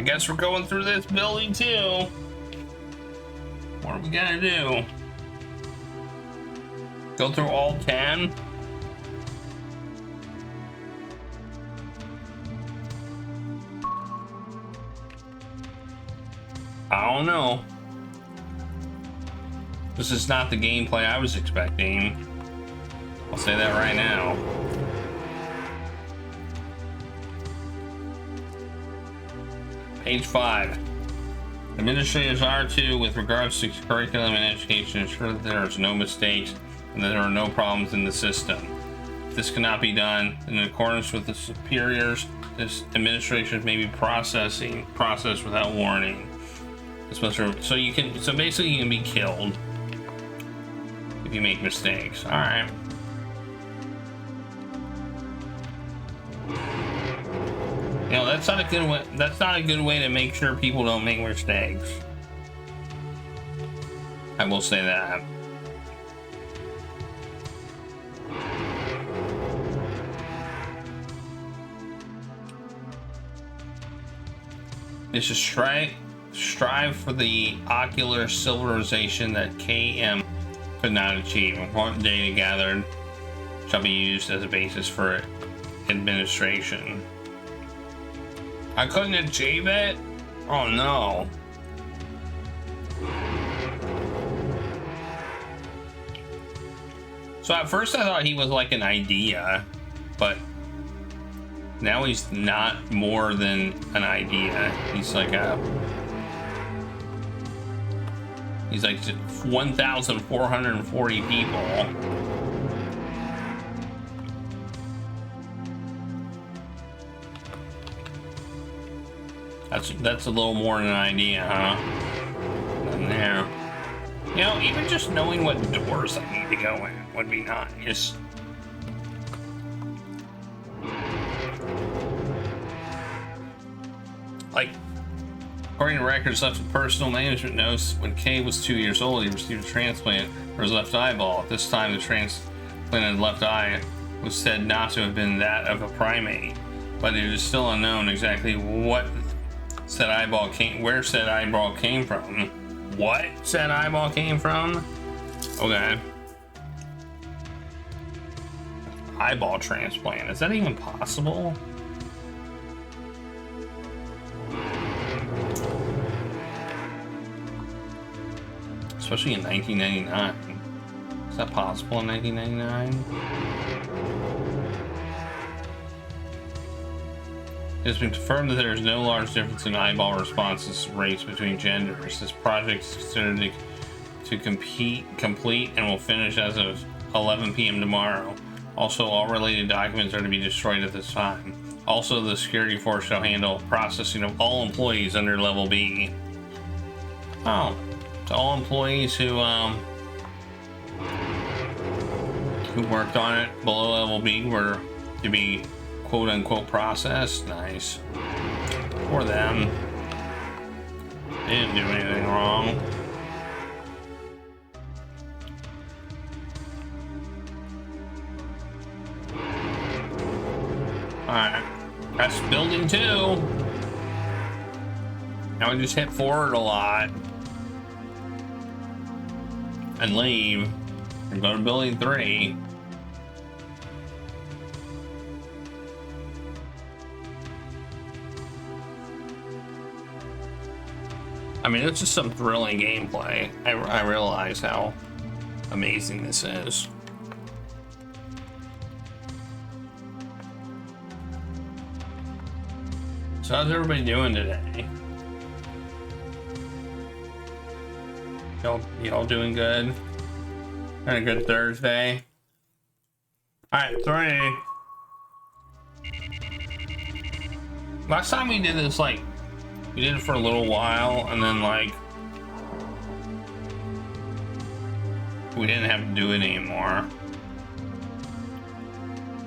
I guess we're going through this building too. What are we gonna do? Go through all 10? I don't know. This is not the gameplay I was expecting. I'll say that right now. Page 5. Administrators are to, with regards to curriculum and education, ensure that there is no mistakes and that there are no problems in the system. If this cannot be done in accordance with the superiors, this administration may be processed without warning. So basically you can be killed if you make mistakes. All right. You know, that's not a good way. That's not a good way to make sure people don't make mistakes. I will say that. This is strive for the ocular civilization that KM could not achieve. Important data gathered shall be used as a basis for administration. I couldn't achieve it? Oh no. So at first I thought he was like an idea, but now he's not more than an idea. He's like 1,440 people. That's a little more than an idea, huh? Nothing there. You know, even just knowing what doors I need to go in would be nice. Like, according to records left with personal management notes, when Kay was 2 years old, he received a transplant for his left eyeball. At this time, the transplanted left eye was said not to have been that of a primate, but it is still unknown exactly where said eyeball came from. What said eyeball came from? Okay. Eyeball transplant. Is that even possible? Especially in 1999. Is that possible in 1999? It has been confirmed that there is no large difference in eyeball responses rates between genders. This project is considered to complete and will finish as of 11 p.m. tomorrow. Also, all related documents are to be destroyed at this time. Also, the security force shall handle processing of all employees under level B. Oh, so all employees who worked on it below level B were to be quote unquote processed. Nice for them. They didn't do anything wrong. Alright, that's building 2. Now we just hit forward a lot and leave and go to building 3. I mean, it's just some thrilling gameplay. I realize how amazing this is. So how's everybody doing today? Y'all doing good? Had a good Thursday? Alright, 3. Last time we did this, like, we did it for a little while, and then, like, we didn't have to do it anymore.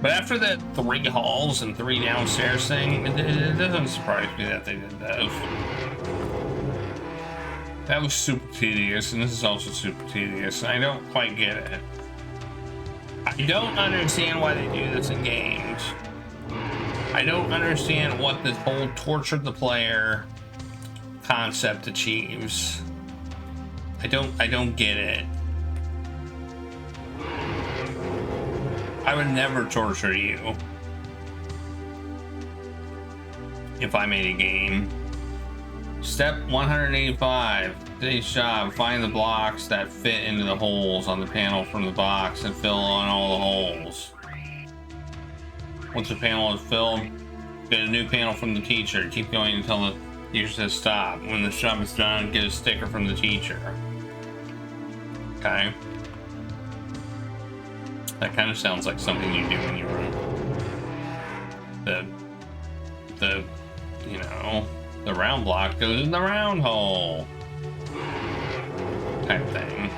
But after that 3 halls and 3 downstairs thing, it doesn't surprise me that they did those. That was super tedious, and this is also super tedious, and I don't quite get it. I don't understand why they do this in games. I don't understand what this whole torture the player concept achieves. I don't get it. I would never torture you if I made a game. Step 185. Today's job: find the blocks that fit into the holes on the panel from the box and fill on all the holes. Once the panel is filled, get a new panel from the teacher. Keep going until the teacher says stop. When the job is done, get a sticker from the teacher. Okay. That kind of sounds like something you do when you're you know, the round block goes in the round hole type thing.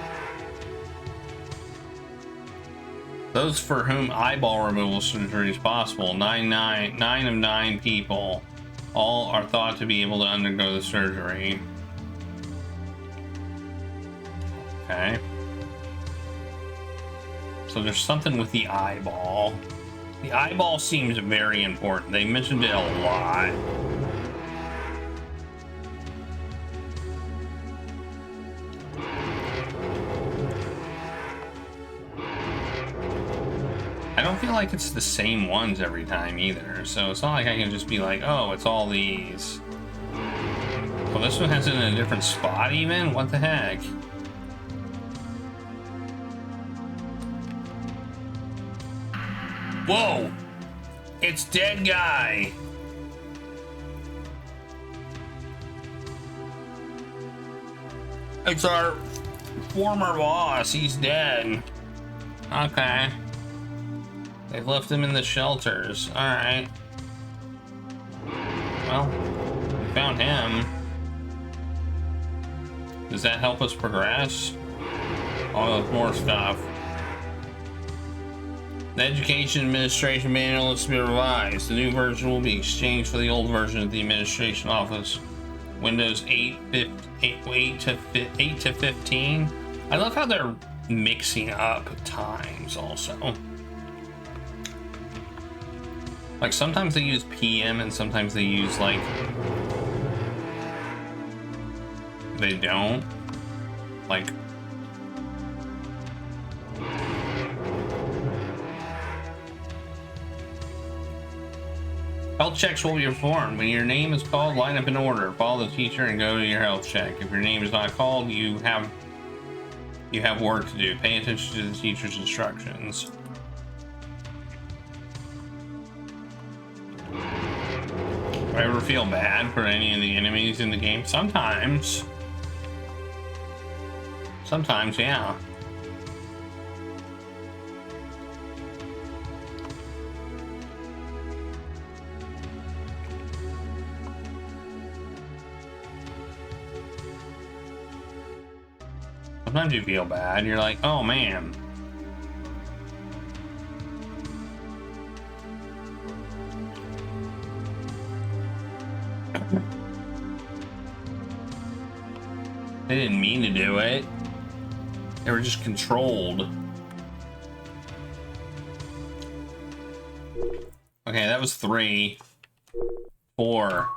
Those for whom eyeball removal surgery is possible, 9 of 9 people, all are thought to be able to undergo the surgery. Okay. So there's something with the eyeball. The eyeball seems very important. They mentioned it a lot. I don't feel like it's the same ones every time either, so it's not like I can just be like, oh, it's all these. Well, this one has it in a different spot even? What the heck? Whoa! It's dead guy! It's our former boss. He's dead. Okay. They've left him in the shelters. Alright. Well, we found him. Does that help us progress? Oh, more stuff. The Education Administration Manual is to be revised. The new version will be exchanged for the old version at the Administration Office. Windows 8 to 15. I love how they're mixing up times also. Like sometimes they use PM and sometimes they use like... They don't. Like... Health checks will be performed. When your name is called, line up in order. Follow the teacher and go to your health check. If your name is not called, you have work to do. Pay attention to the teacher's instructions. Do I ever feel bad for any of the enemies in the game? Sometimes. Sometimes, yeah. Sometimes you feel bad. You're like, oh man. They didn't mean to do it. They were just controlled. Okay, that was 3. 4.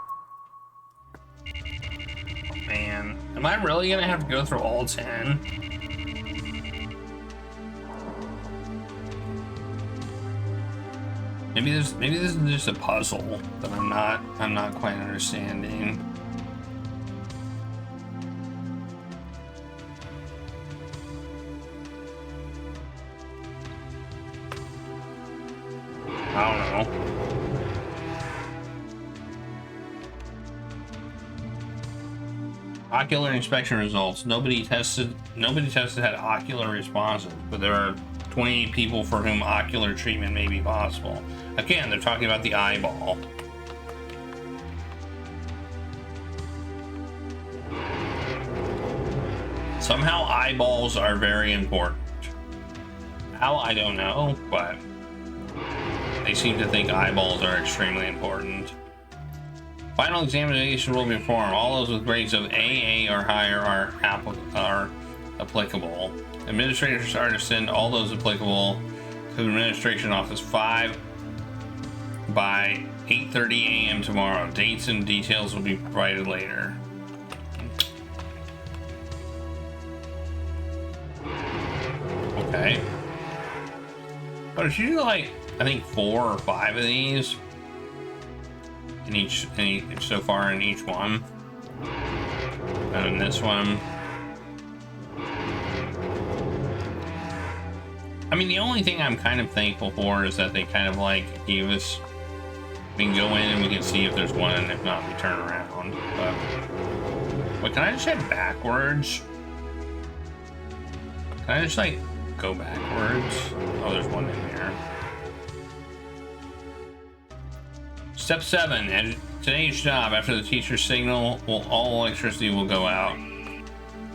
Man, am I really gonna have to go through all 10? Maybe this is just a puzzle that I'm not quite understanding. I don't know. Ocular inspection results. Nobody tested had ocular responses, but there are 28 people for whom ocular treatment may be possible. Again, they're talking about the eyeball. Somehow eyeballs are very important. How, I don't know, but they seem to think eyeballs are extremely important. Final examination will be performed. All those with grades of AA or higher are applicable. Administrators are to send all those applicable to the administration office 5 by 8:30 a.m. tomorrow. Dates and details will be provided later. But it's usually like, I think 4 or 5 of these in each so far in each one. And in this one, I mean, the only thing I'm kind of thankful for is that they kind of like gave us, we can go in and we can see if there's one, and if not, we turn around. But can I just head backwards? Can I just like go backwards? Oh, there's one in there. Step 7, at today's job, after the teacher's signal, all electricity will go out.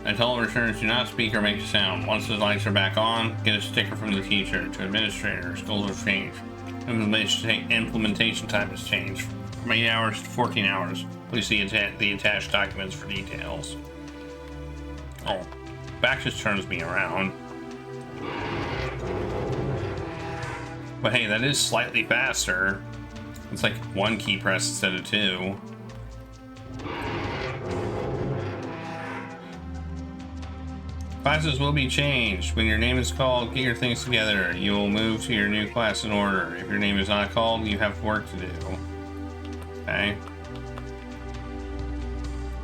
Until it returns, do not speak or make a sound. Once the lights are back on, get a sticker from the teacher. To administrators, goals have changed. Implementation time has changed from 8 hours to 14 hours. Please see the attached documents for details. Oh, back just turns me around. But hey, that is slightly faster. It's like 1 key press instead of 2. Classes will be changed. When your name is called, get your things together. You will move to your new class in order. If your name is not called, you have work to do. Okay.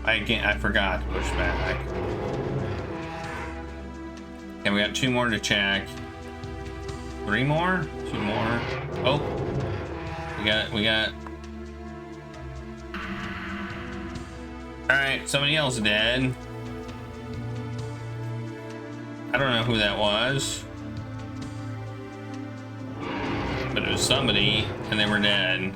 I forgot to push back. Okay, we got 2 more to check. 3 more? 2 more. Oh. We got. Alright, somebody else dead. I don't know who that was, but it was somebody, and they were dead.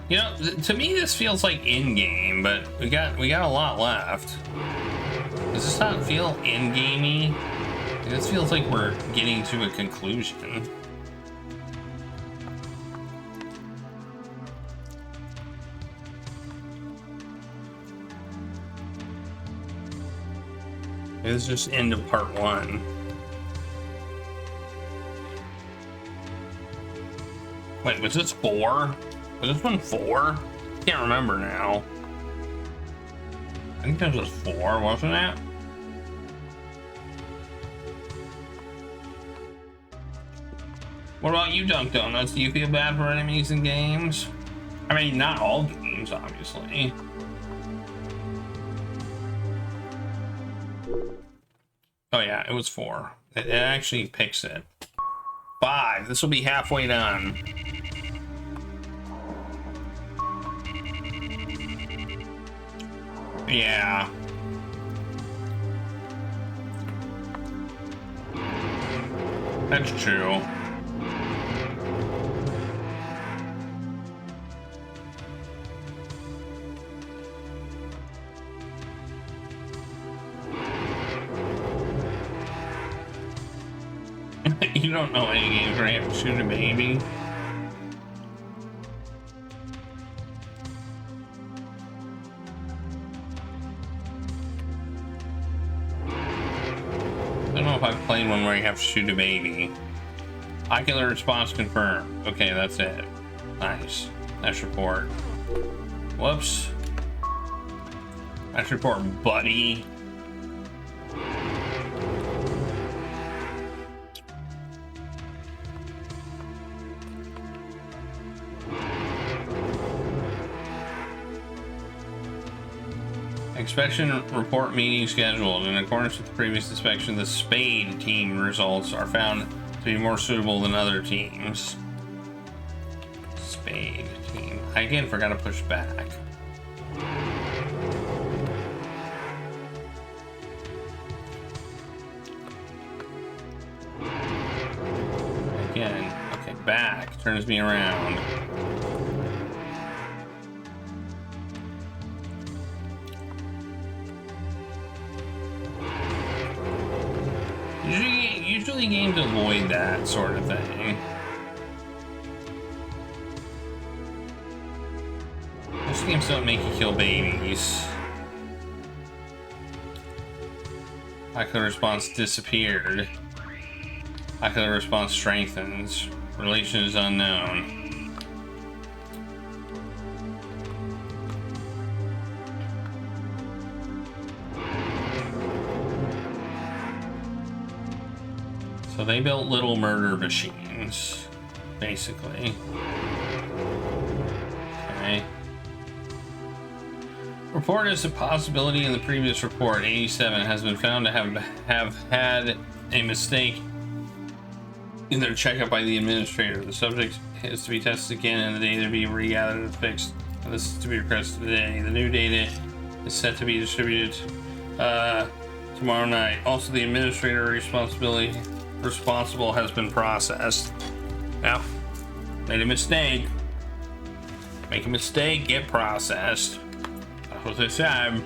You know, to me this feels like in-game, but we got a lot left. Does this not feel in-gamey? This feels like we're getting to a conclusion. This is just end of part 1. Wait, was this 4? Was this one 4? Can't remember now. I think this was 4, wasn't it? What about you, Dunk Donuts? Do you feel bad for enemies in games? I mean, not all games, obviously. Oh yeah, it was 4. It actually picks it. 5. This will be halfway done. Yeah. That's true. You don't know any games where you have to shoot a baby. I don't know if I've played one where you have to shoot a baby. Ocular response confirmed. Okay, that's it. Nice. Nice report. Whoops. Nice report, buddy. Inspection report meeting scheduled. In accordance with the previous inspection, the Spade team results are found to be more suitable than other teams. Spade team. I again forgot to push back. Again. Okay, back. Turns me around. Usually games avoid that sort of thing. Most games don't make you kill babies. Ocular response disappeared. Ocular response strengthens. Relation is unknown. So they built little murder machines, basically. Okay. Report as a possibility in the previous report, 87 has been found to have had a mistake in their checkup by the administrator. The subject is to be tested again and the data to be regathered and fixed. And this is to be requested today. The new data is set to be distributed tomorrow night. Also, the administrator responsible has been processed. Now, made a mistake. Make a mistake, get processed. That's what they said.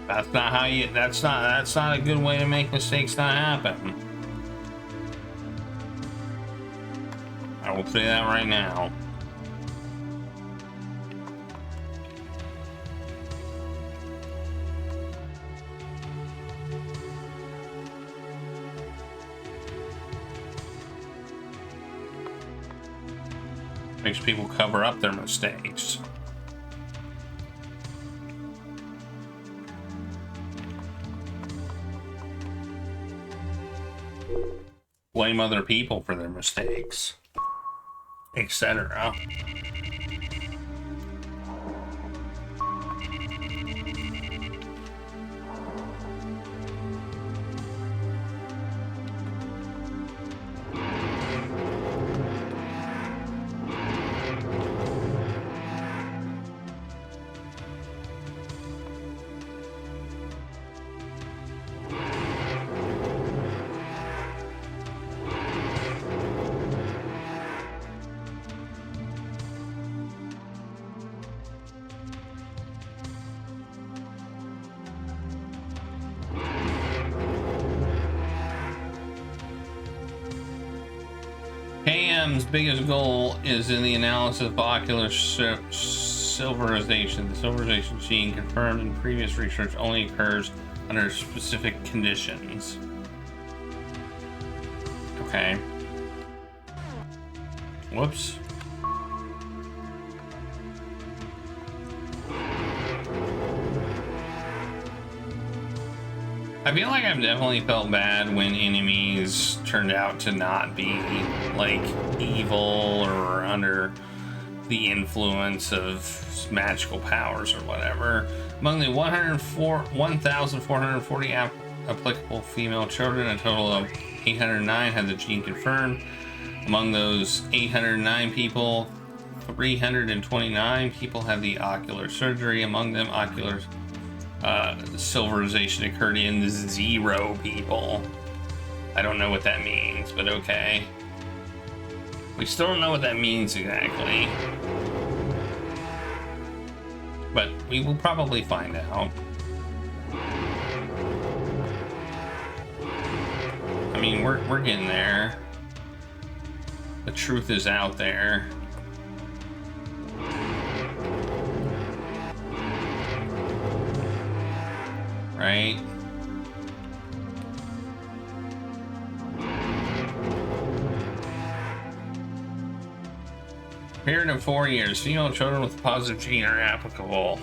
That's not how you. That's not a good way to make mistakes not happen. I will say that right now. Makes people cover up their mistakes. Blame other people for their mistakes, etc. KM's biggest goal is in the analysis of ocular silverization. The silverization gene confirmed in previous research only occurs under specific conditions. Okay. Whoops. I feel like I've definitely felt bad when enemies turned out to not be like evil or under the influence of magical powers or whatever. Among the 1,440 applicable female children, a total of 809 had the gene confirmed. Among those 809 people, 329 people had the ocular surgery. Among them, ocular silverization occurred in 0 people. I don't know what that means, but okay. We still don't know what that means exactly, but we will probably find out. I mean, we're getting there. The truth is out there. Right? Period of 4 years. Female children with positive gene are applicable.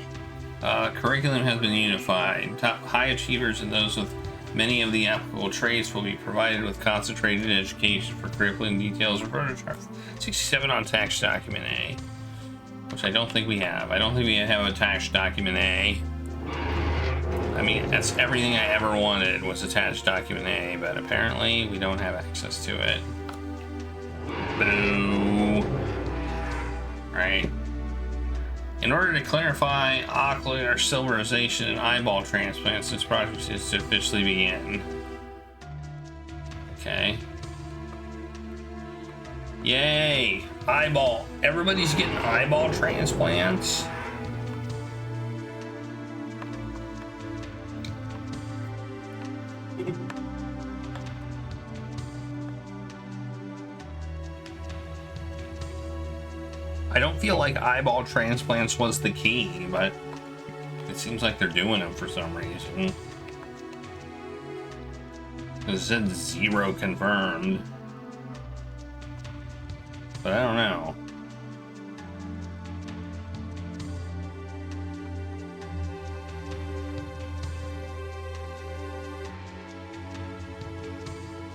Curriculum has been unified. Top high achievers and those with many of the applicable traits will be provided with concentrated education for crippling details or prototypes. 67 on tax document A, which I don't think we have. I don't think we have a tax document A. I mean, that's everything I ever wanted was attached document A, but apparently we don't have access to it. Boo. Right. In order to clarify ocular silverization and eyeball transplants, this project is to officially begin. Okay. Yay! Eyeball. Everybody's getting eyeball transplants. I don't feel like eyeball transplants was the key, but it seems like they're doing them for some reason. It said 0 confirmed, but I don't know.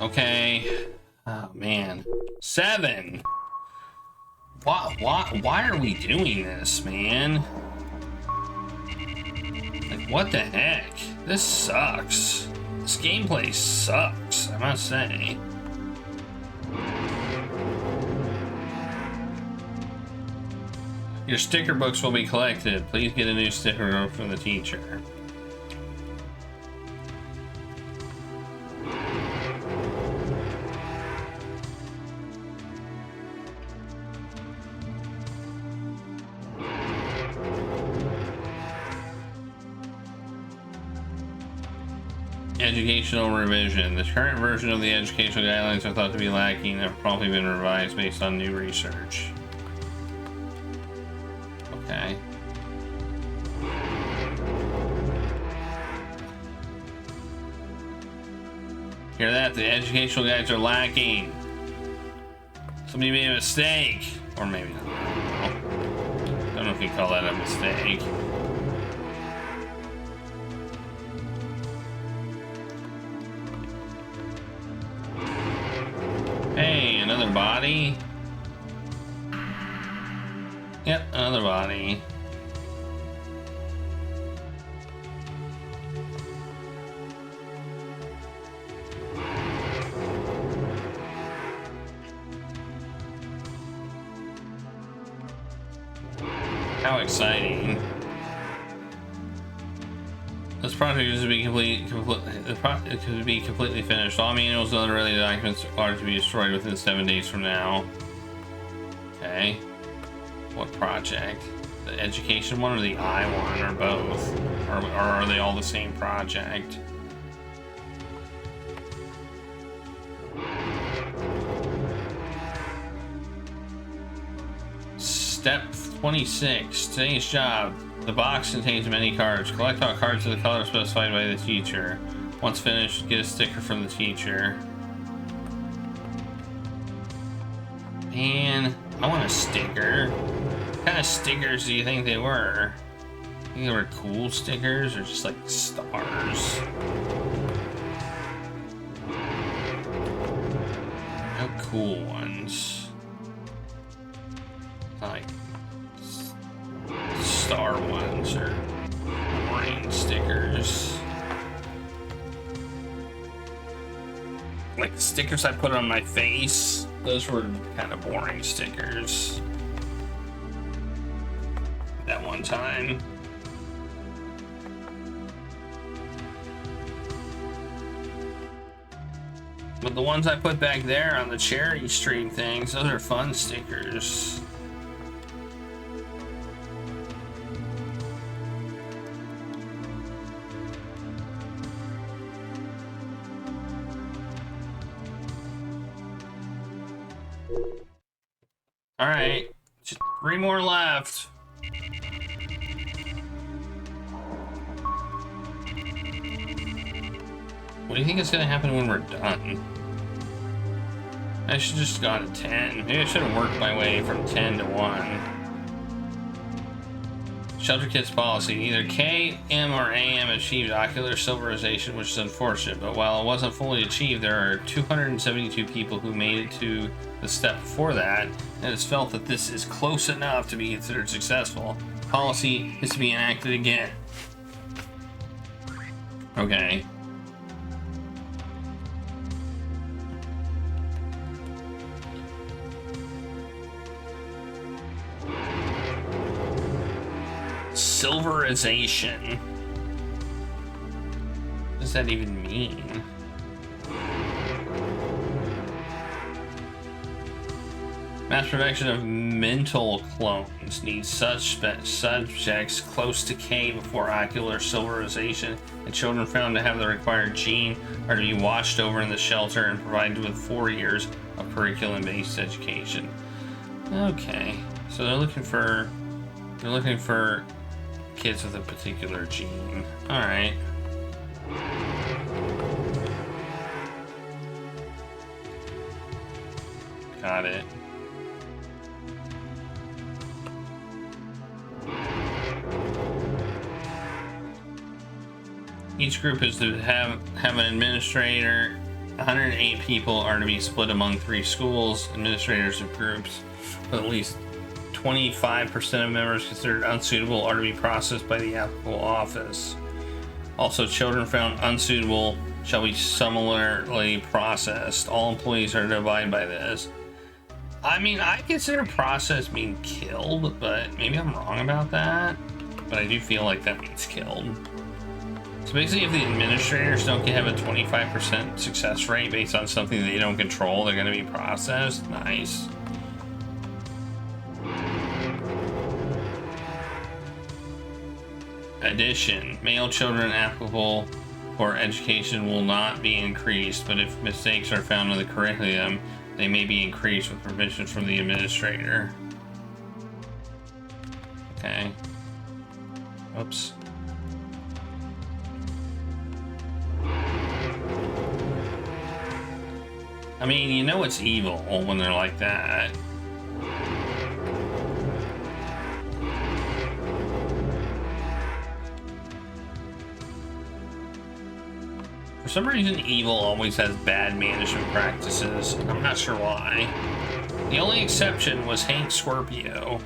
Okay. Oh man. 7. Why are we doing this, man? Like, what the heck? This sucks. This gameplay sucks, I must say. Your sticker books will be collected. Please get a new sticker from the teacher. Educational revision. The current version of the educational guidelines are thought to be lacking and have probably been revised based on new research. Okay. Hear that? The educational guides are lacking. Somebody made a mistake. Or maybe not. I don't know if you call that a mistake. Hey, another body? Yep, another body. How exciting. This project is to be completely finished. All manuals and other related documents are to be destroyed within 7 days from now. Okay. What project? The education one or the I one or both? Or are they all the same project? Step 26. Today's job. The box contains many cards. Collect all cards of the color specified by the teacher. Once finished, get a sticker from the teacher. Man, I want a sticker. What kind of stickers do you think they were? I think they were cool stickers or just like stars? No cool ones. Like star ones or boring stickers. Like the stickers I put on my face, those were kind of boring stickers that one time. But the ones I put back there on the cherry stream things, those are fun stickers. All right, just 3 more left. What do you think is going to happen when we're done? I should just gone to 10. Maybe I should have worked my way from 10 to 1. Shelter Kits policy. Neither KM or AM achieved ocular silverization, which is unfortunate, but while it wasn't fully achieved, there are 272 people who made it to the step before that, and it's felt that this is close enough to be considered successful. Policy is to be enacted again. Okay. Silverization. What does that even mean? Mass production of mental clones needs such subjects close to K before ocular silverization, and children found to have the required gene are to be watched over in the shelter and provided with 4 years of curriculum-based education. Okay, so they're looking for kids with a particular gene. All right. Got it. Each group is to have an administrator 108 people are to be split among 3 schools. Administrators of groups with at least 25% of members considered unsuitable are to be processed by the applicable office. Also, children found unsuitable shall be similarly processed. All employees are to abide by this. I mean, I consider process being killed, but maybe I'm wrong about that. But I do feel like that means killed. So basically, if the administrators don't have a 25% success rate based on something they don't control, they're going to be processed. Nice. Addition. Male children applicable for education will not be increased, but if mistakes are found in the curriculum, they may be increased with permission from the administrator. Okay. Oops. I mean, you know it's evil when they're like that. For some reason, evil always has bad management practices. I'm not sure why. The only exception was Hank Scorpio.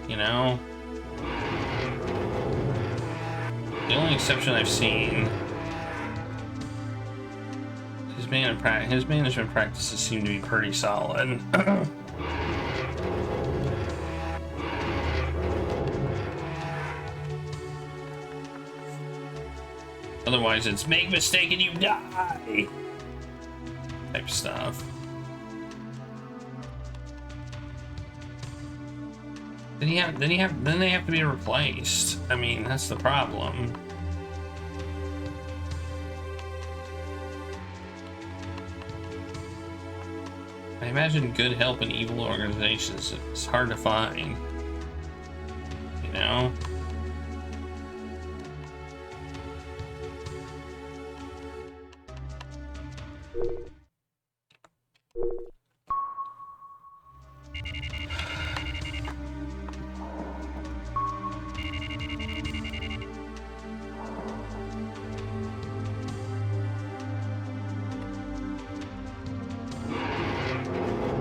You know? The only exception I've seen. His management practices seem to be pretty solid. Otherwise, it's make mistake and you die type stuff. Then they have to be replaced. I mean, that's the problem. I imagine good help in evil organizations is hard to find. You know?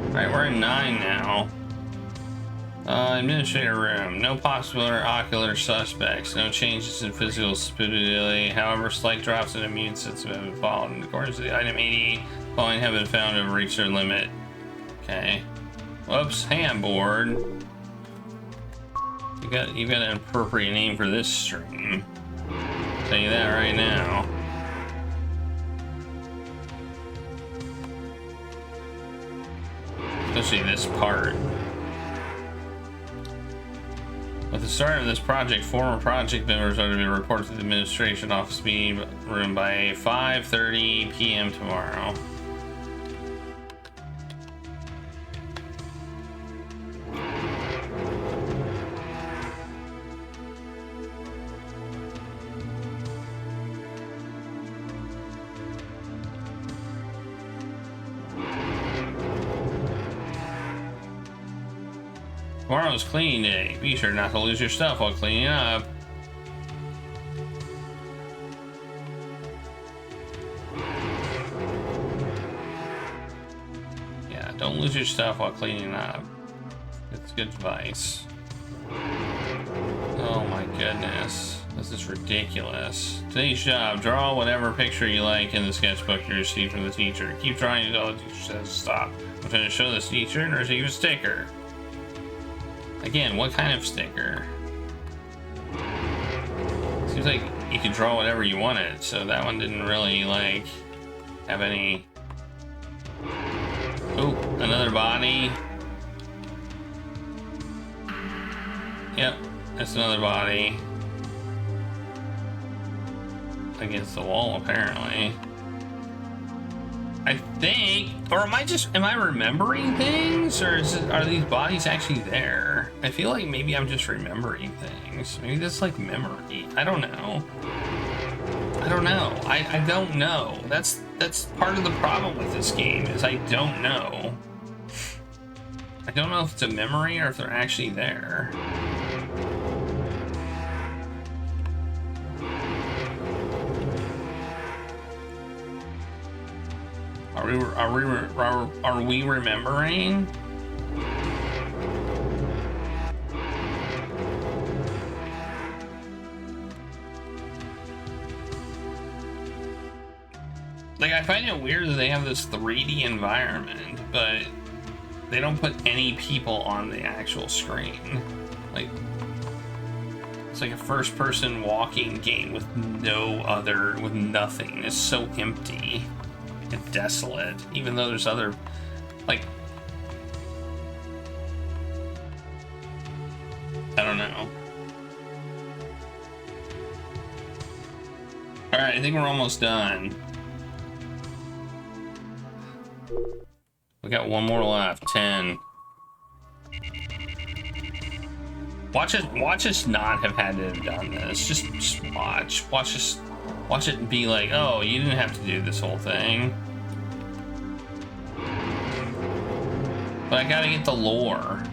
Alright, we're in 9 now. Administrator room. No possible or ocular suspects. No changes in physical stability. However, slight drops in immune system have been followed. According to the item 88, following have been found to have reached their limit. Okay. Whoops, hey, I'm bored. You got an appropriate name for this stream. I'll tell you that right now. Especially this part. With the start of this project, former project members are to be reported to the administration office meeting room by 5:30 p.m. tomorrow. Tomorrow's cleaning day. Be sure not to lose your stuff while cleaning up. Yeah, don't lose your stuff while cleaning up. It's good advice. Oh my goodness. This is ridiculous. Today's job, draw whatever picture you like in the sketchbook you received from the teacher. Keep drawing until the teacher says stop. I'm trying to show this teacher and receive a sticker. Again, what kind of sticker? Seems like you could draw whatever you wanted, so that one didn't really, like, have any... Oh, another body. Yep, that's another body. Against the wall, apparently. I think, or am I remembering things, or are these bodies actually there? I feel like maybe I'm just remembering things. Maybe that's like memory. I don't know. I don't know. I don't know. That's part of the problem with this game, is I don't know. I don't know if it's a memory or if they're actually there. Are we remembering? Like, I find it weird that they have this 3D environment, but they don't put any people on the actual screen. Like, it's like a first-person walking game with with nothing. It's so empty and desolate, even though there's other, like, I don't know. All right, I think we're almost done. We got one more left. 10. Watch us not have had to have done this. Just watch it and be like, oh, you didn't have to do this whole thing. But I gotta get the lore.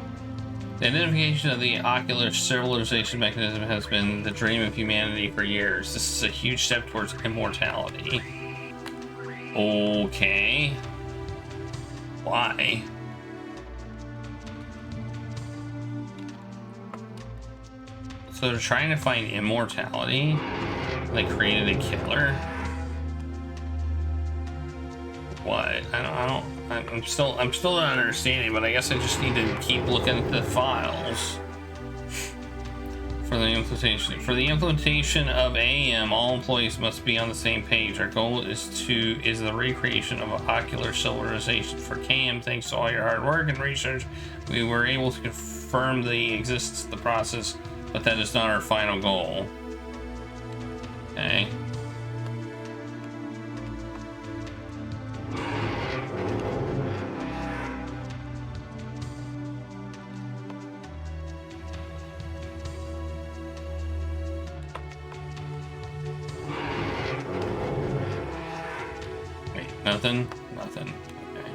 The identification of the ocular civilization mechanism has been the dream of humanity for years. This is a huge step towards immortality. Okay. Why? So they're trying to find immortality. They created a killer. What? I'm still not understanding, but I guess I just need to keep looking at the files. For the implementation of AM, all employees must be on the same page. Our goal is the recreation of ocular civilization. For KM, thanks to all your hard work and research, we were able to confirm the existence of the process, but that is not our final goal. Okay. Nothing? Nothing. Okay.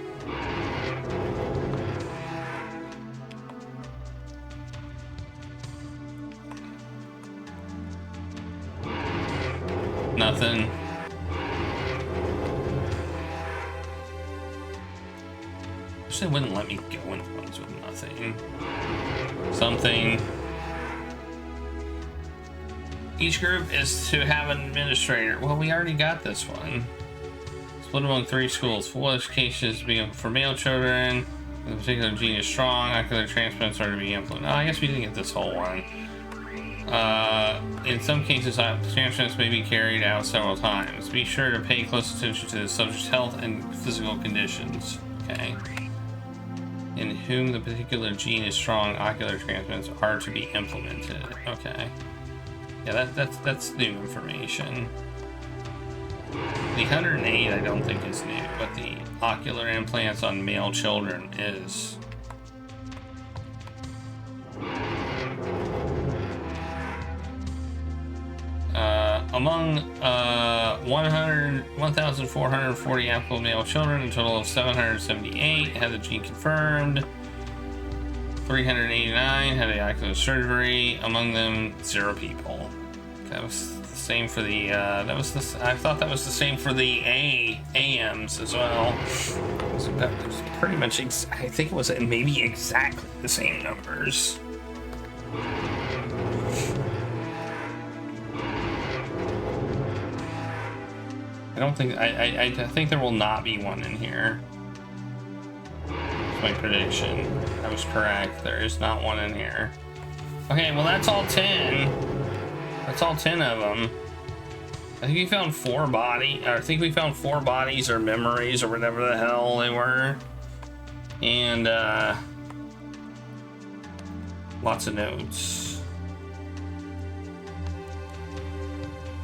Nothing. Wish they wouldn't let me go into ones with nothing. Something. Each group is to have an administrator. Well, we already got this one. Split among 3 schools. Full education is being for male children. The particular gene is strong. Ocular transplants are to be implemented. Oh, I guess we didn't get this whole one. In some cases, transplants may be carried out several times. Be sure to pay close attention to the subject's health and physical conditions. Okay. In whom the particular gene is strong, ocular transplants are to be implemented. Okay. Yeah, that's new information. The 108 I don't think is new, but the ocular implants on male children is. Among 1,440 applicable male children, a total of 778 had the gene confirmed. 389 had the ocular surgery. Among them, 0 people. That was the same for the. I thought that was the same for the AMs as well. So that was pretty much. I think it was maybe exactly the same numbers. I don't think I think there will not be one in here. That's my prediction. I was correct. There is not one in here. Okay, well that's all 10. That's all 10 of them. I think we found 4 bodies or memories or whatever the hell they were. And lots of notes.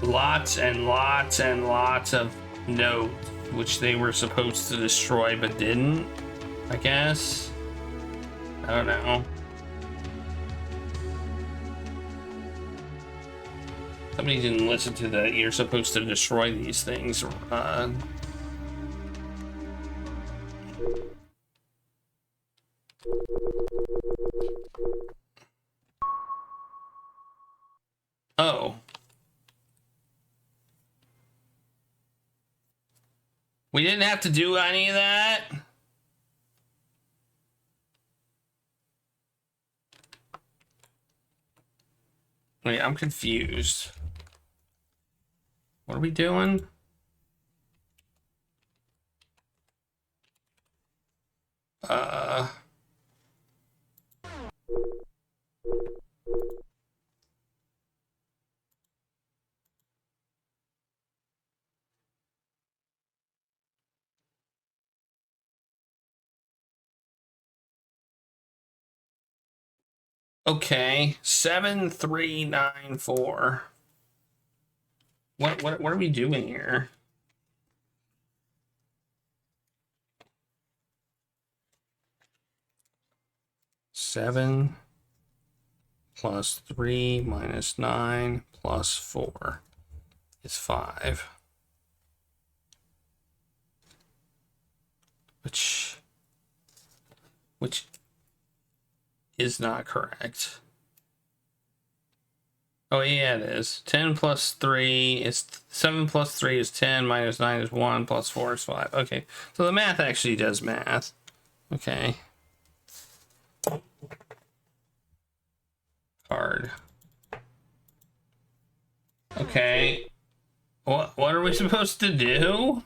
Lots and lots and lots of notes, which they were supposed to destroy but didn't, I guess. I don't know. Somebody didn't listen to the you're supposed to destroy these things. Oh. We didn't have to do any of that. Wait, I'm confused. What are we doing? Okay, 7394. What are we doing here? Seven plus 3 minus 9 plus 4 is 5. Which is not correct. Oh yeah, it is. 10 plus 3 is 7 plus 3 is 10 minus 9 is 1 plus 4 is 5. Okay, so the math actually does math. Okay. Hard. Okay. What are we supposed to do?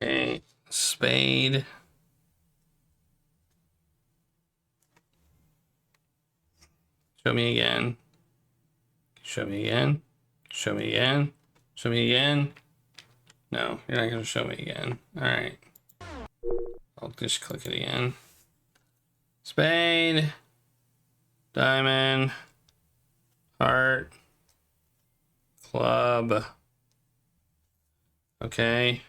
Okay, spade. Show me again. Show me again. Show me again. Show me again. No, you're not going to show me again. All right. I'll just click it again. Spade. Diamond. Heart. Club. Okay.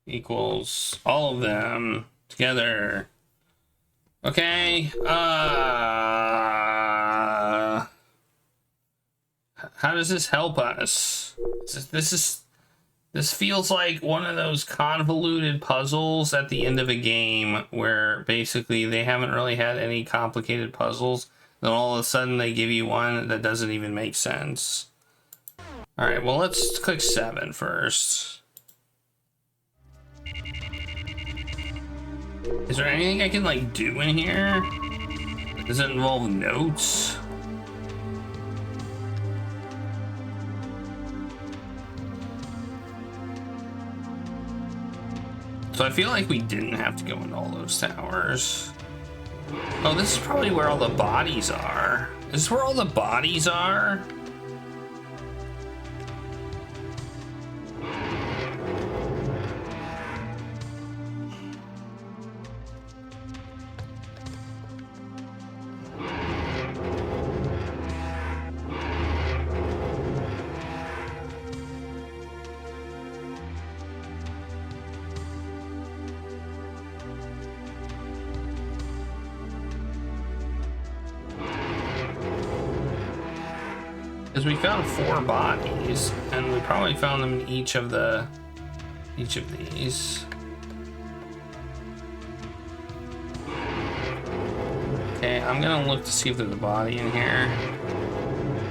Equals all of them together. Okay. How does this help us? This feels like one of those convoluted puzzles at the end of a game where basically they haven't really had any complicated puzzles. Then all of a sudden they give you one that doesn't even make sense. All right, well, let's click 7 first. Is there anything I can like do in here? Does it involve notes? So I feel like we didn't have to go into all those towers. Oh, this is probably where all the bodies are. Is this where all the bodies are? Because we found 4 bodies, and we probably found them in each of these. Okay, I'm gonna look to see if there's a body in here.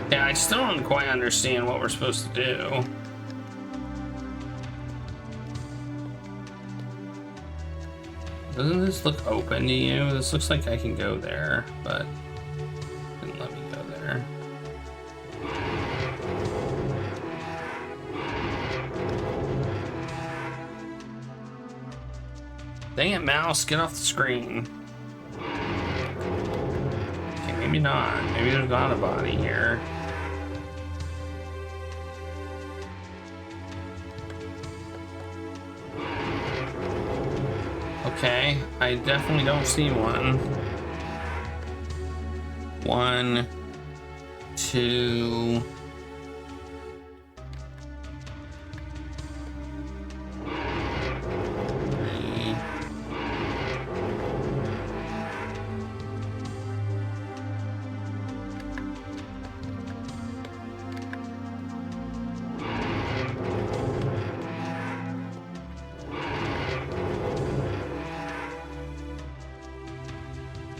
Yeah, I still don't quite understand what we're supposed to do. Doesn't this look open to you? This looks like I can go there, but it didn't let me go there. Dang it, mouse, get off the screen. Okay, maybe not. Maybe there's not a body here. Okay, I definitely don't see one. 1, 2...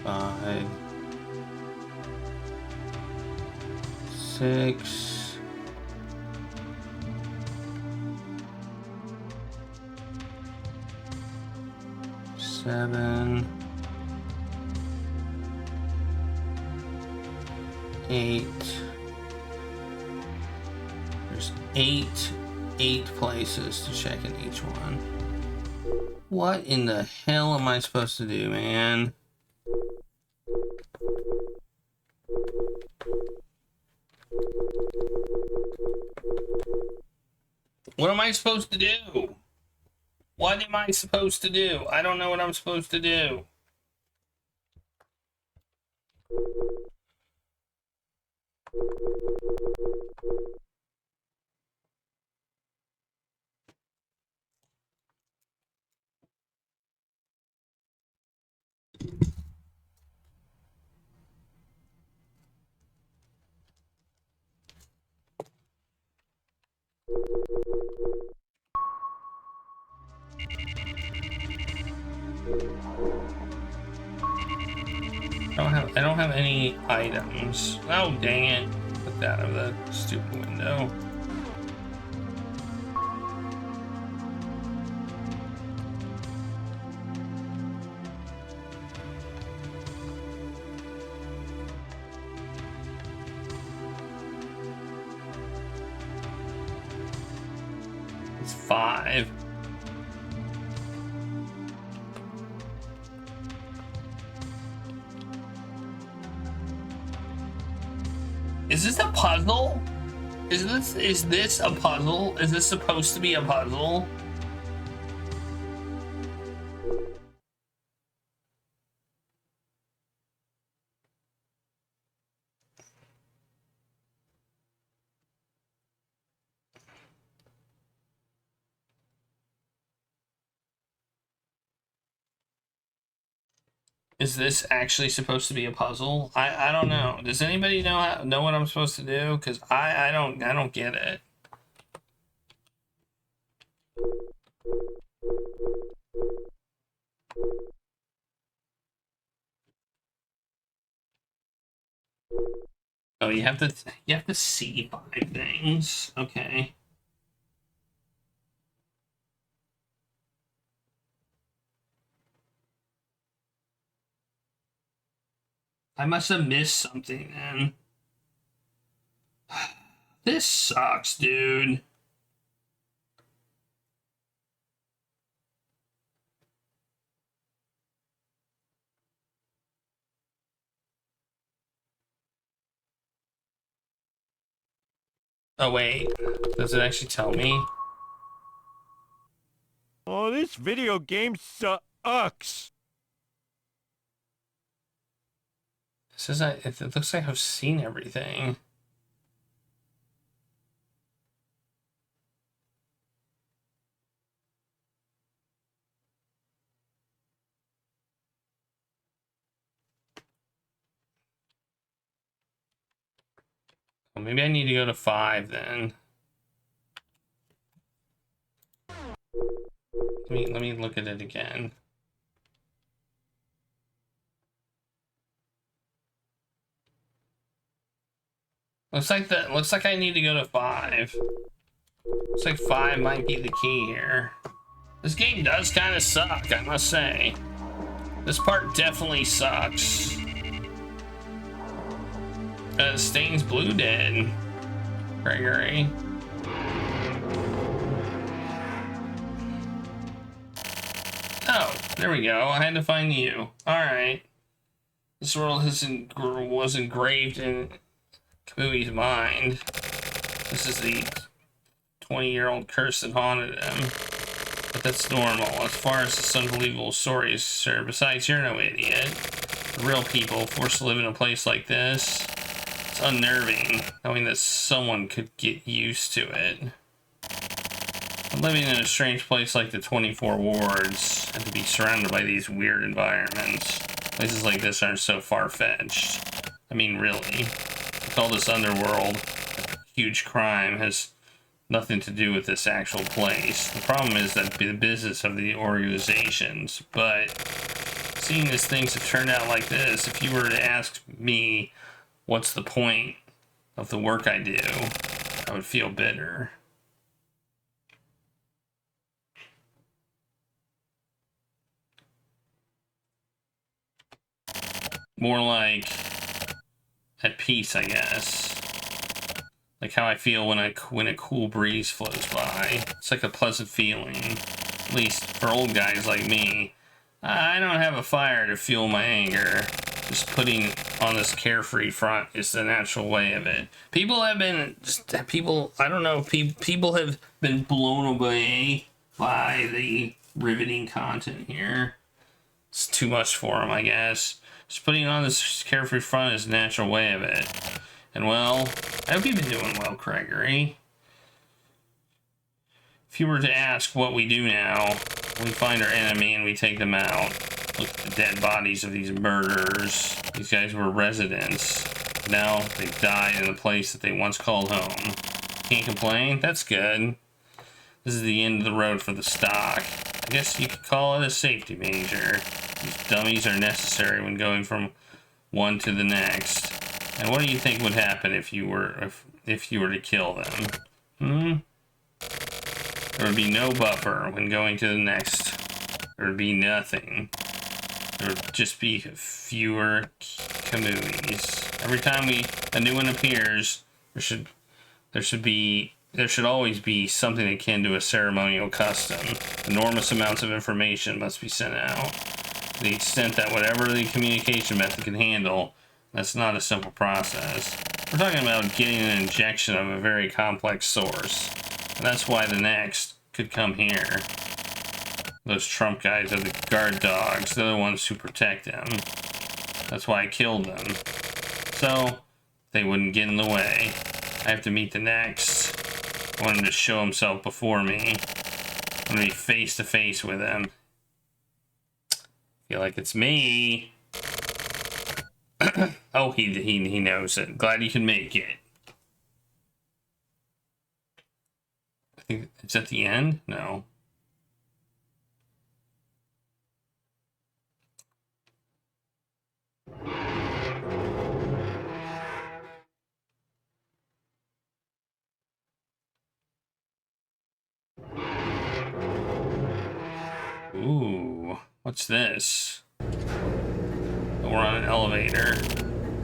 5, 6, 7, 8. There's 8 places to check in each one. What in the hell am I supposed to do, man? What am I supposed to do? What am I supposed to do? I don't know what I'm supposed to do. I don't have any items. Oh, dang it. Put that out of the stupid window. It's 5. Is this a puzzle? Is this a puzzle? Is this supposed to be a puzzle? Is this actually supposed to be a puzzle? I don't know. Does anybody know what I'm supposed to do? Because I don't get it. Oh, you have to see 5 things. Okay. I must have missed something then. This sucks, dude. Oh, wait. Does it actually tell me? Oh, this video game sucks. It says it looks like I've seen everything. Well, maybe I need to go to 5 then. Let me look at it again. Looks like I need to go to 5. Looks like 5 might be the key here. This game does kind of suck, I must say. This part definitely sucks. Stains Blue did. Gregory. Oh, there we go. I had to find you. Alright. This world was engraved in Kabui's mind. This is the 20-year-old curse that haunted him. But that's normal, as far as this unbelievable story is concerned. Besides, you're no idiot. The real people forced to live in a place like this. It's unnerving, knowing that someone could get used to it. But living in a strange place like the 24 wards, and to be surrounded by these weird environments. Places like this aren't so far-fetched. I mean, really. With all this underworld, huge crime has nothing to do with this actual place. The problem is that the business of the organizations, but seeing as things have turned out like this, if you were to ask me what's the point of the work I do, I would feel bitter. More like at peace, I guess. Like how I feel when a cool breeze flows by. It's like a pleasant feeling. At least for old guys like me. I don't have a fire to fuel my anger. Just putting on this carefree front is the natural way of it. People have been, I don't know, people have been blown away by the riveting content here. It's too much for them, I guess. Just putting on this carefree front is the natural way of it. And well, I hope you've been doing well, Gregory. If you were to ask what we do now, we find our enemy and we take them out. Look at the dead bodies of these murderers. These guys were residents. Now they've died in the place that they once called home. Can't complain? That's good. This is the end of the road for the stock. I guess you could call it a safety major. These dummies are necessary when going from one to the next. And what do you think would happen if you were to kill them? There would be no buffer when going to the next. There would be nothing. There would just be fewer Kamuis. Every time a new one appears, there should always be something akin to a ceremonial custom. Enormous amounts of information must be sent out. To the extent that whatever the communication method can handle, that's not a simple process. We're talking about getting an injection of a very complex source. And that's why the next could come here. Those Trump guys are the guard dogs. They're the ones who protect him. That's why I killed them. So, they wouldn't get in the way. I have to meet the next. I want him to show himself before me. I'm gonna be face to face with him. Feel like it's me. Oh, he knows it. Glad he can make it. I think it's at the end? No. Ooh, what's this? We're on an elevator.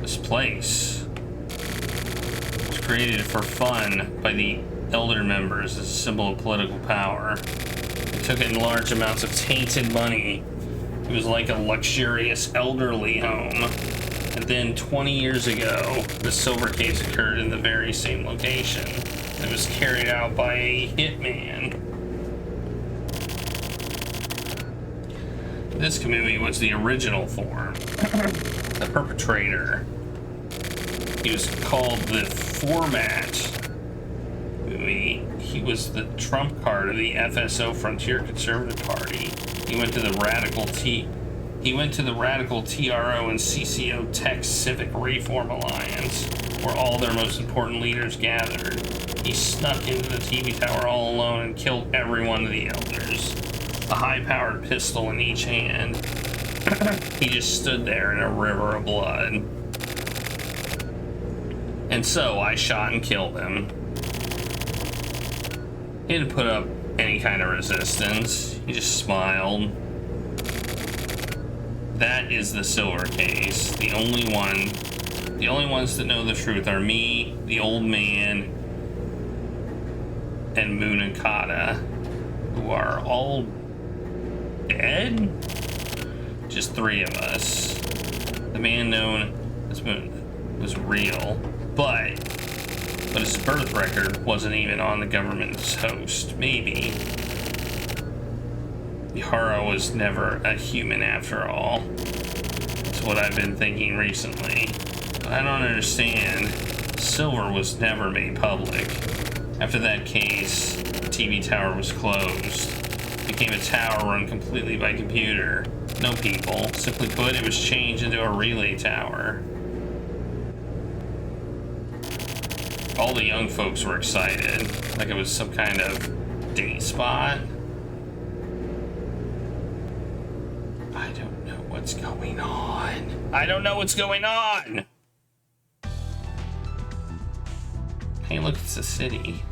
This place was created for fun by the elder members as a symbol of political power. They took it in large amounts of tainted money. It was like a luxurious elderly home. And then 20 years ago, the silver case occurred in the very same location. It was carried out by a hitman. This Kamui was the original form, the perpetrator. He was called the Format Kamui. He was the trump card of the FSO Frontier Conservative Party. He went to the radical TRO and CCO Tech Civic Reform Alliance, where all their most important leaders gathered. He snuck into the TV tower all alone and killed every one of the elders. A high-powered pistol in each hand. He just stood there in a river of blood. And so I shot and killed him. He didn't put up any kind of resistance. He just smiled. That is the silver case. The only ones that know the truth are me, the old man, and Munakata, who are all dead? Just 3 of us. The man known as Moon was real, but his birth record wasn't even on the government's host. Maybe. Ihara was never a human after all. That's what I've been thinking recently. But I don't understand. Silver was never made public. After that case, the TV tower was closed. It became a tower run completely by computer. No people. Simply put, it was changed into a relay tower. All the young folks were excited, like it was some kind of date spot. I don't know what what's going on. I don't know what's going on. Hey, look, it's a city.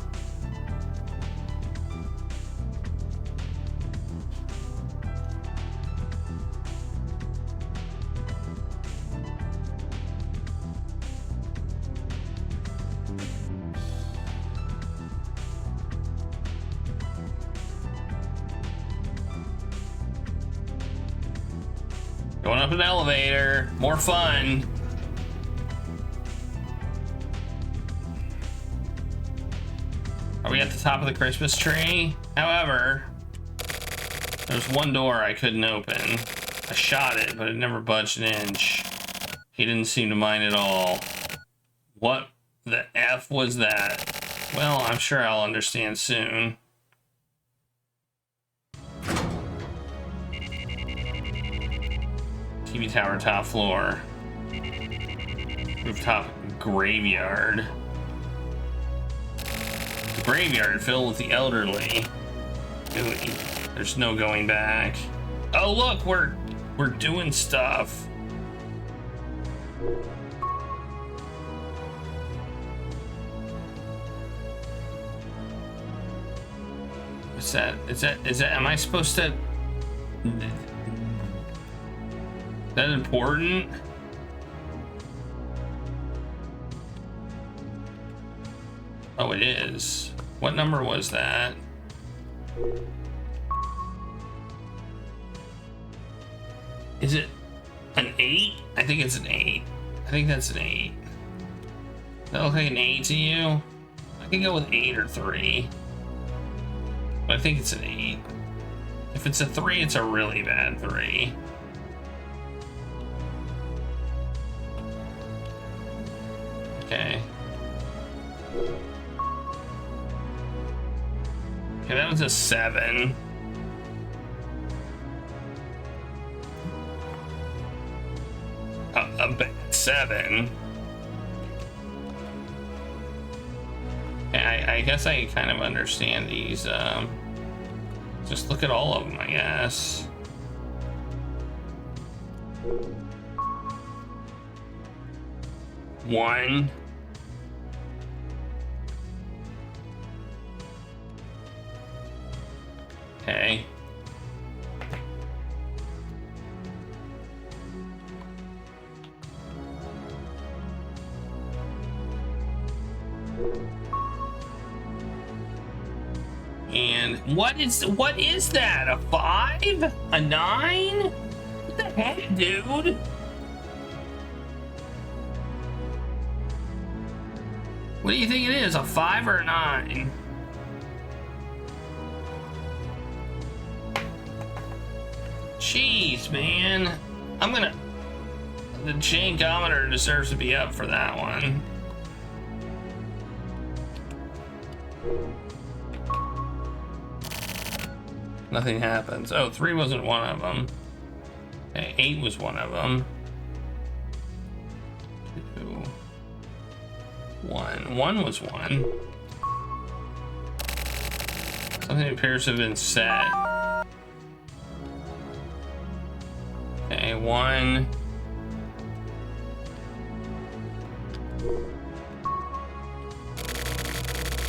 Going up an elevator, more fun. Are we at the top of the Christmas tree? However, there's one door I couldn't open. I shot it, but it never budged an inch. He didn't seem to mind at all. What the F was that? Well, I'm sure I'll understand soon. TV tower, top floor. Rooftop graveyard. The graveyard filled with the elderly. Ooh, there's no going back. Oh look, we're doing stuff. What's that? Is that am I supposed to? That important? Oh, it is. What number was that? Is it an 8? I think it's an 8. I think that's an 8. Does that look like an 8 to you? I can go with 8 or 3. But I think it's an 8. If it's a 3, it's a really bad 3. Okay. Okay, that was a 7. A bad 7. Okay, I guess I kind of understand these. Just look at all of them, I guess. One. Okay. And what is that? A 5? A 9? What the heck, dude? What do you think it is? A 5 or a 9? Jeez, man. The jankometer deserves to be up for that one. Nothing happens. Oh, 3 wasn't one of them. Okay, 8 was one of them. 2. 1. 1 was one. Something appears to have been set. Okay, 1.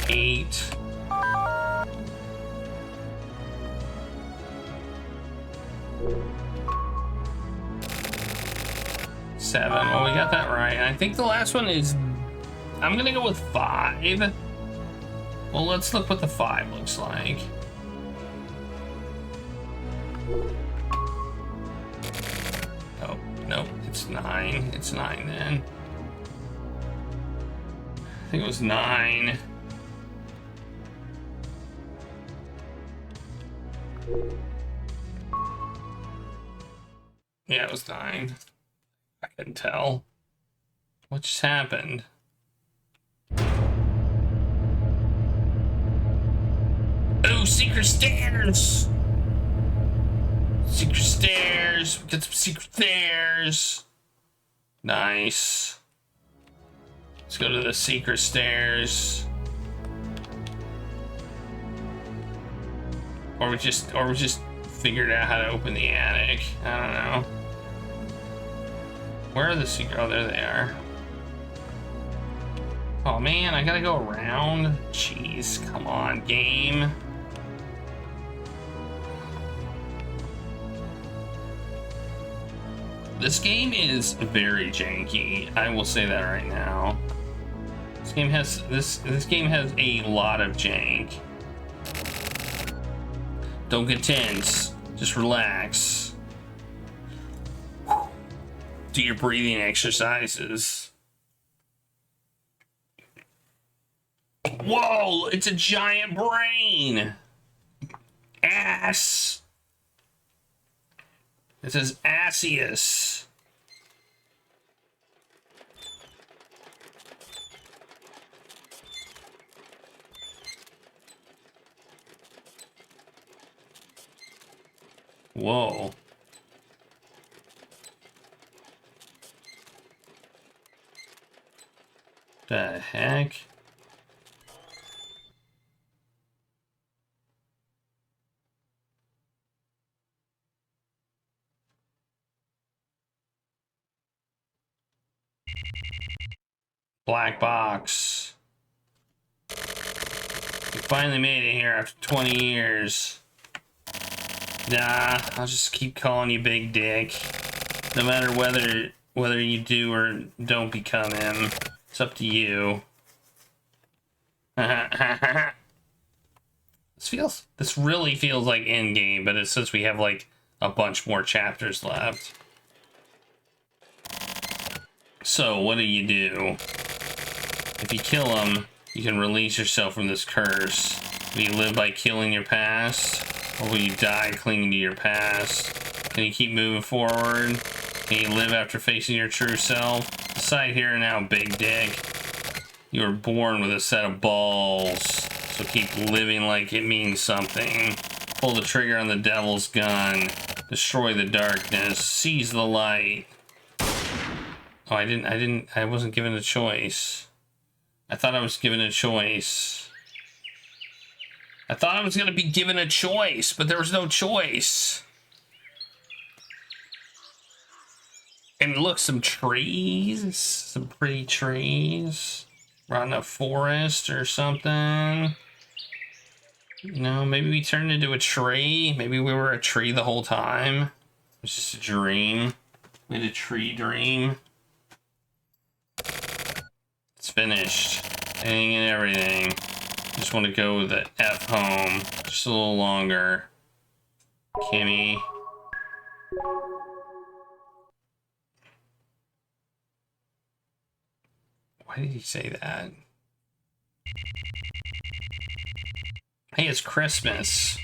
Eight. 7. Well, we got that right. I think the last one is... I'm gonna go with 5. Well, let's look what the 5 looks like. Oh, nope. It's 9. It's 9 then. I think it was 9. Yeah, it was 9. I couldn't tell. What just happened? Oh, secret stairs! Secret stairs. We got some secret stairs. Nice. Let's go to the secret stairs. Or we just figured out how to open the attic. I don't know. Where are the secret? Oh, there they are. Oh man, I gotta go around. Jeez, come on, game. This game is very janky. I will say that right now. This game has a lot of jank. Don't get tense. Just relax. Do your breathing exercises. Whoa, it's a giant brain. Ass. It says Asius. Whoa. The heck? Black box. We finally made it here after 20 years. Nah, I'll just keep calling you Big Dick. No matter whether you do or don't become him. It's up to you. This really feels like endgame, but it says we have like a bunch more chapters left. So what do? If you kill him, you can release yourself from this curse. Will you live by killing your past? Or will you die clinging to your past? Can you keep moving forward? Can you live after facing your true self? Decide here and now, Big Dick. You were born with a set of balls, so keep living like it means something. Pull the trigger on the devil's gun. Destroy the darkness. Seize the light. Oh, I wasn't given a choice. I thought I was given a choice. I thought I was going to be given a choice, but there was no choice. And look, some trees. Some pretty trees. We're on a forest or something. You know, maybe we turned into a tree. Maybe we were a tree the whole time. It was just a dream. We had a tree dream. It's finished. Anything and everything. Just want to go the F home. Just a little longer. Kimmy. Why did he say that? Hey, it's Christmas.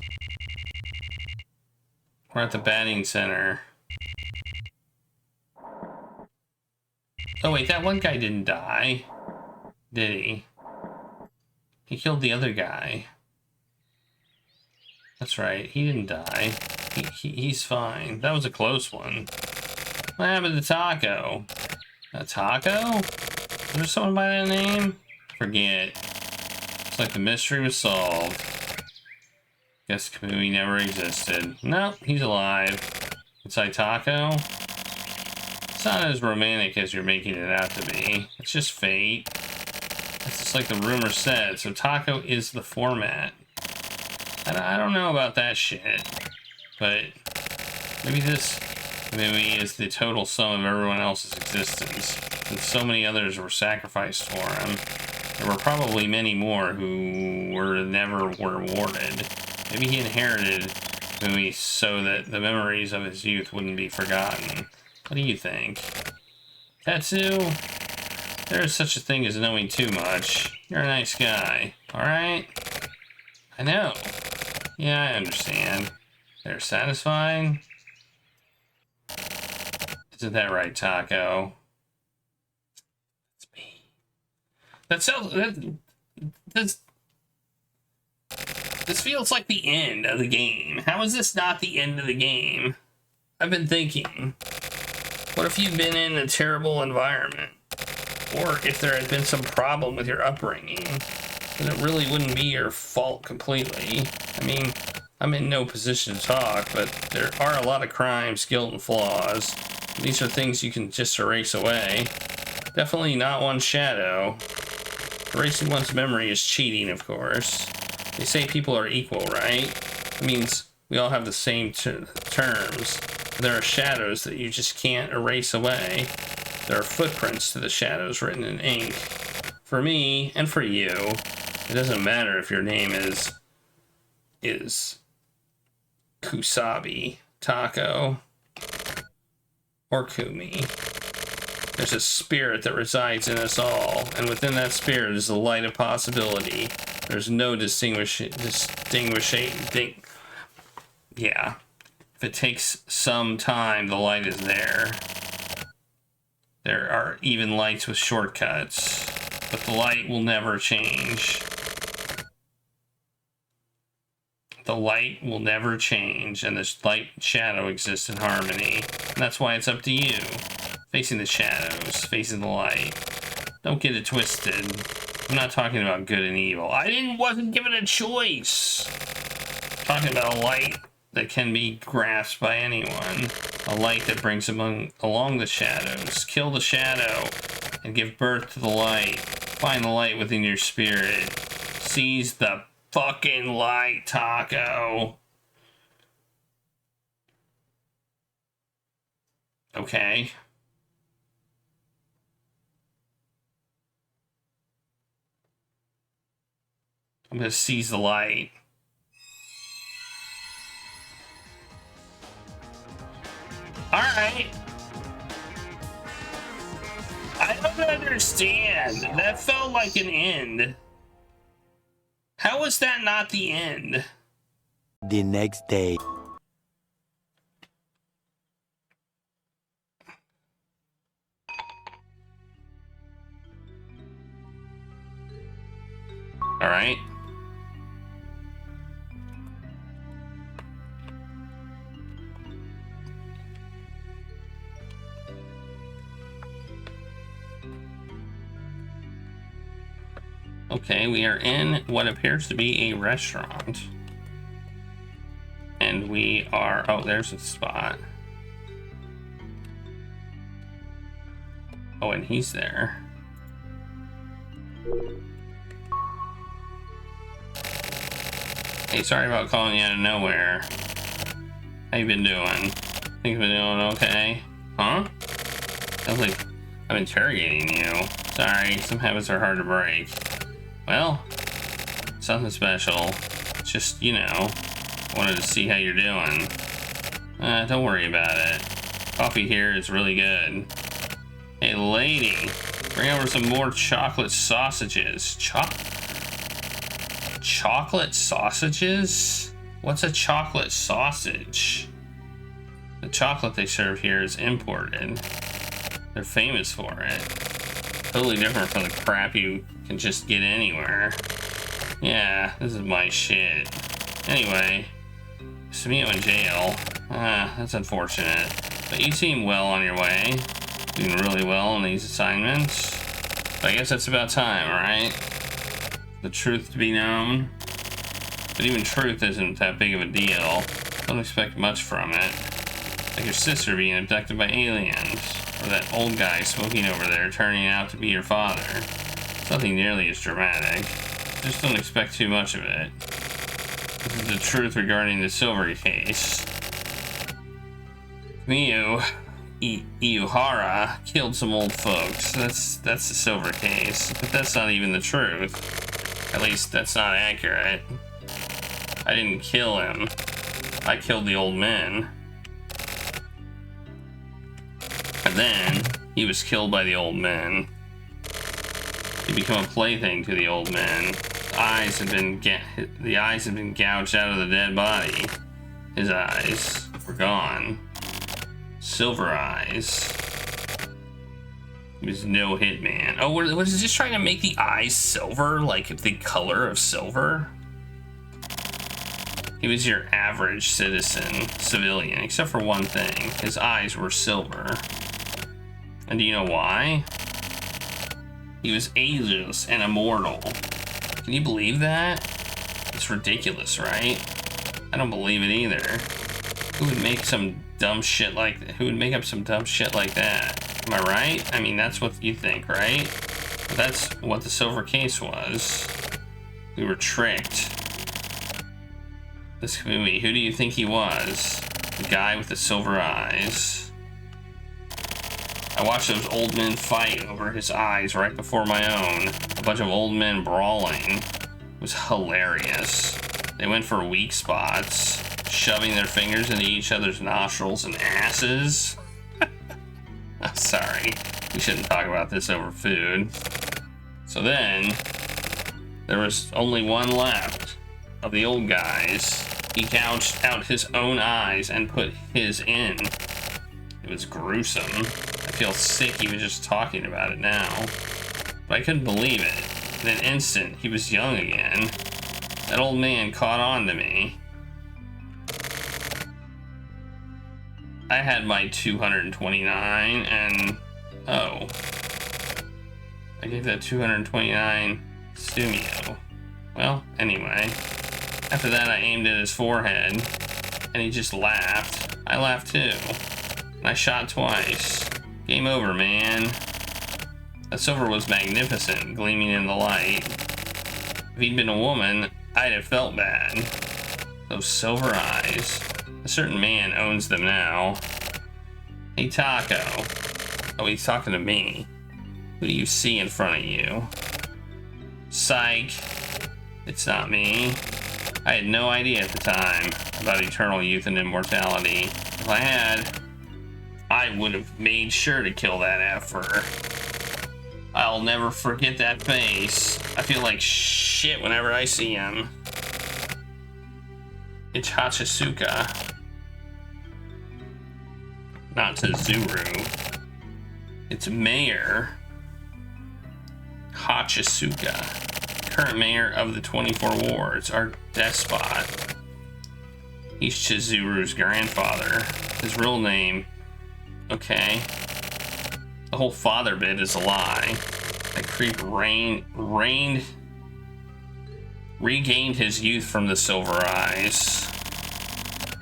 We're at the batting center. Oh wait, that one guy didn't die. Did he? He killed the other guy. That's right, he didn't die. He's fine. That was a close one. What happened to Taco? A Taco? Is there someone by that name? Forget. It's like the mystery was solved. Guess Kamui never existed. Nope, he's alive. Inside Taco? It's not as romantic as you're making it out to be. It's just fate. It's just like the rumor said. So Taco is the format. I don't know about that shit. But maybe this Kamui is the total sum of everyone else's existence. And so many others were sacrificed for him. There were probably many more who never were rewarded. Maybe he inherited Kamui so that the memories of his youth wouldn't be forgotten. What do you think? Tetsu? There is such a thing as knowing too much. You're a nice guy, alright? I know. Yeah, I understand. They're satisfied? Isn't that right, Taco? It's me. This feels like the end of the game. How is this not the end of the game? I've been thinking. What if you've been in a terrible environment? Or if there had been some problem with your upbringing, then it really wouldn't be your fault completely. I mean, I'm in no position to talk, but there are a lot of crimes, guilt, and flaws. These are things you can just erase away. Definitely not one's shadow. Erasing one's memory is cheating, of course. They say people are equal, right? It means we all have the same terms. There are shadows that you just can't erase away. There are footprints to the shadows written in ink. For me, and for you, it doesn't matter if your name is Kusabi, Taco, or Kumi. There's a spirit that resides in us all, and within that spirit is the light of possibility. There's no yeah. If it takes some time, the light is there. There are even lights with shortcuts, but the light will never change. The light will never change, and this light and shadow exist in harmony. And that's why it's up to you. Facing the shadows, facing the light. Don't get it twisted. I'm not talking about good and evil. Wasn't given a choice. I'm talking about a light that can be grasped by anyone. A light that brings along the shadows. Kill the shadow and give birth to the light. Find the light within your spirit. Seize the fucking light, Taco. Okay. I'm gonna seize the light. Alright. I don't understand. That felt like an end. How was that not the end? The next day. All right. Okay, we are in what appears to be a restaurant. And we are... Oh, there's a spot. Oh, and he's there. Hey, sorry about calling you out of nowhere. How you been doing? Think you've been doing okay? Huh? Sounds like I'm interrogating you. Sorry, some habits are hard to break. Well, something special. Just, you know, wanted to see how you're doing. Don't worry about it. Coffee here is really good. Hey, lady, bring over some more chocolate sausages. Chocolate sausages? What's a chocolate sausage? The chocolate they serve here is imported. They're famous for it. Totally different from the crap you can just get anywhere. Yeah, this is my shit. Anyway, Samio in jail. That's unfortunate. But you seem well on your way. Doing really well on these assignments. But I guess that's about time, right? The truth to be known. But even truth isn't that big of a deal. Don't expect much from it. Like your sister being abducted by aliens. Or that old guy smoking over there turning out to be your father. It's nothing nearly as dramatic. Just don't expect too much of it. This is the truth regarding the silver case. Miyu Iuhara killed some old folks. That's the silver case. But that's not even the truth. At least that's not accurate. I didn't kill him. I killed the old men. And then he was killed by the old men. He became a plaything to the old men. The eyes had been gouged out of the dead body. His eyes were gone. Silver eyes. He was no hitman. Oh, was he just trying to make the eyes silver, like the color of silver? He was your average civilian, except for one thing. His eyes were silver. And do you know why? He was ageless and immortal. Can you believe that? It's ridiculous, right? I don't believe it either. Who would make some dumb shit like that? Who would make up some dumb shit like that? Am I right? I mean, that's what you think, right? But that's what the silver case was. We were tricked. This movie, who do you think he was? The guy with the silver eyes. I watched those old men fight over his eyes right before my own. A bunch of old men brawling. It was hilarious. They went for weak spots, shoving their fingers into each other's nostrils and asses. Sorry, we shouldn't talk about this over food. So then, there was only one left of the old guys. He gouged out his own eyes and put his in. It was gruesome. I feel sick even just talking about it now. But I couldn't believe it. In an instant, he was young again. That old man caught on to me. I had my 229 and... oh. I gave that 229 Stumio. Well, anyway. After that, I aimed at his forehead, and he just laughed. I laughed too. And I shot twice. Game over, man. The silver was magnificent, gleaming in the light. If he'd been a woman, I'd have felt bad. Those silver eyes. A certain man owns them now. Hey, Taco. Oh, he's talking to me. Who do you see in front of you? Psych. It's not me. I had no idea at the time about eternal youth and immortality. If I had, I would have made sure to kill that effer. I'll never forget that face. I feel like shit whenever I see him. It's Hachisuka. Not Tezuru. It's Mayor Hachisuka. Current mayor of the 24 wards, our despot. He's Chizuru's grandfather. His real name, okay. The whole father bit is a lie. That creep regained his youth from the silver eyes.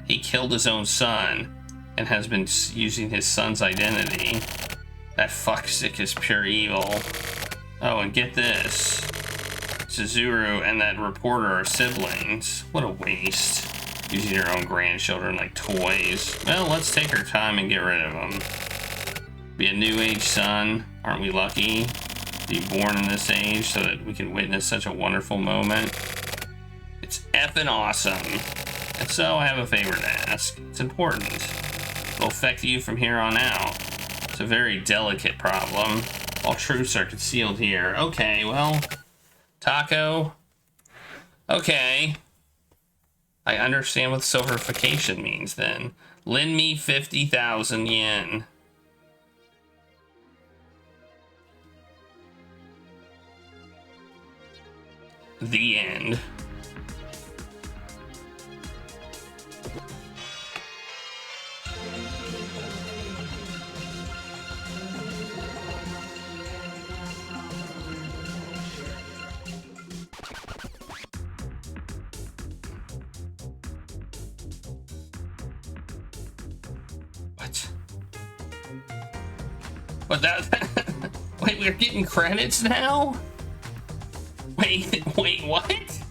He killed his own son and has been using his son's identity. That fuckstick is pure evil. Oh, and get this. Chizuru and that reporter are siblings. What a waste. Using your own grandchildren like toys. Well, let's take our time and get rid of them. Be a new age son. Aren't we lucky to be born in this age so that we can witness such a wonderful moment? It's effing awesome. And so I have a favor to ask. It's important. It'll affect you from here on out. It's a very delicate problem. All truths are concealed here. Okay, well... Taco. Okay. I understand what silverification means then. Lend me 50,000 yen. The end. What that? Wait, we're getting credits now? Wait, what?